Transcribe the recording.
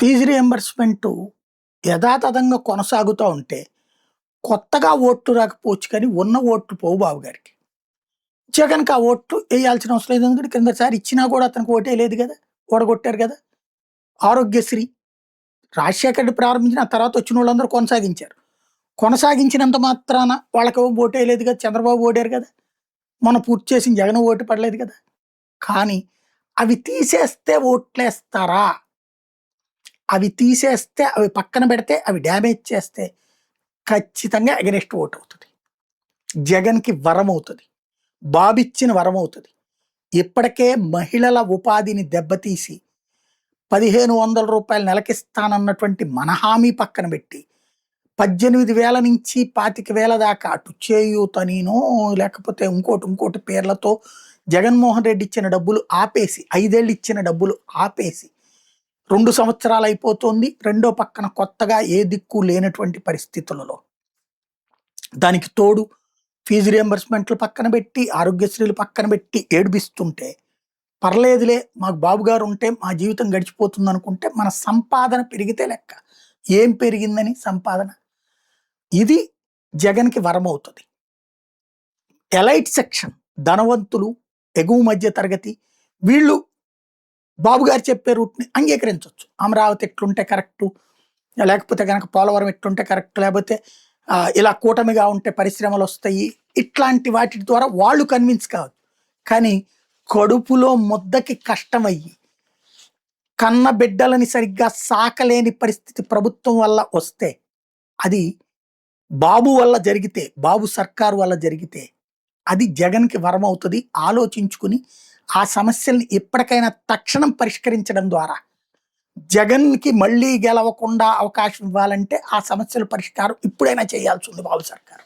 Fee reimbursement యథాతథంగా కొనసాగుతా ఉంటే, కొత్తగా ఓట్లు రాకపోవచ్చు కానీ, ఉన్న ఓట్లు పోవు బాబు గారికి. జగన్‌కి ఆ ఓట్లు ఎయాల్సిన అవసరం లేదు. ఎందుకంటే కిందసారి ఇచ్చినా కూడా అతనికి ఓటేయలేదు గదా! ఓడగొట్టారు గదా! ఆరోగ్యశ్రీ రాజశేఖర్ రెడ్డి ప్రారంభించిన ఆ తర్వాత వచ్చినోళ్ళందరూ కొనసాగించారు. కొనసాగించినంత మాత్రాన వాళ్ళకి ఓటేయలేదు గదా! చంద్రబాబు ఓడారు గదా! మొన్న పూర్తి చేసిన జగన్ ఓటు పడలేదు గదా! కానీ అవి తీసేస్తే ఓట్లేస్తారా? అవి తీసేస్తే, అవి పక్కన పెడితే, అవి డ్యామేజ్ చేస్తే ఖచ్చితంగా అగెనిస్ట్ ఓట్ అవుతది. జగన్‌కి వరమవుతది. బాబిచ్చిన వరమవుతది. ఇప్పటికే మహిళల ఉపాధిని దెబ్బతీసి రూ. 1,500 నెలకిస్తానన్నటువంటి మన హామీ పక్కన పెట్టి 18,000 నుంచి 25,000 దాకా అటు చేయూతనినో లేకపోతే ఇంకోటి పేర్లతో జగన్మోహన్ రెడ్డి ఇచ్చిన డబ్బులు ఆపేసి 5 ఏళ్ళు ఇచ్చిన డబ్బులు ఆపేసి 2 సంవత్సరాలు అయిపోతుంది. రెండో పక్కన కొత్తగా ఏ దిక్కు లేనటువంటి పరిస్థితులలో దానికి తోడు ఫీజు రియంబర్స్‌మెంట్లు పక్కన పెట్టి, ఆరోగ్యశ్రీలు పక్కన పెట్టి ఏడిపిస్తుంటే, పర్లేదులే మాకు బాబు గారు ఉంటే మా జీవితం గడిచిపోతుందనుకుంటే మన సంపాదన పెరిగితే లెక్క. ఏం పెరిగిందని సంపాదన? ఇది జగన్‌కి వరమవుతది. ఎలైట్ సెక్షన్ ధనవంతులు, ఎగువ మధ్య తరగతి వీళ్ళు బాబు గారు చెప్పే రూట్‌ని అంగీకరించొచ్చు. అమరావతి ఎట్లుంటే కరెక్టు, లేకపోతే గనక పోలవరం ఎట్లుంటే కరెక్ట్, లేకపోతే ఇలా కూటమిగా ఉంటే పరిశ్రమలొస్తాయి. ఇట్లాంటి వాటి ద్వారా వాళ్ళు కన్విన్స్ కావచ్చు. కానీ కడుపులో ముద్దకి కష్టమయ్యి, కన్న బిడ్డలని సరిగ్గా సాకలేని పరిస్థితి ప్రభుత్వం వల్ల వస్తే, అది బాబు వల్ల జరిగితే, బాబు సర్కారు వల్ల జరిగితే, అది జగన్‌కి వరమవుతది. ఆలోచించుకుని ఆ సమస్యల్ని ఎప్పటికైనా తక్షణం పరిష్కరించడం ద్వారా జగన్‌కి మళ్ళీ గెలవకుండా అవకాశం ఇవ్వాలంటే ఆ సమస్యల పరిష్కారం ఇప్పుడైనా చేయాల్సి ఉంది బాబు సర్కారు.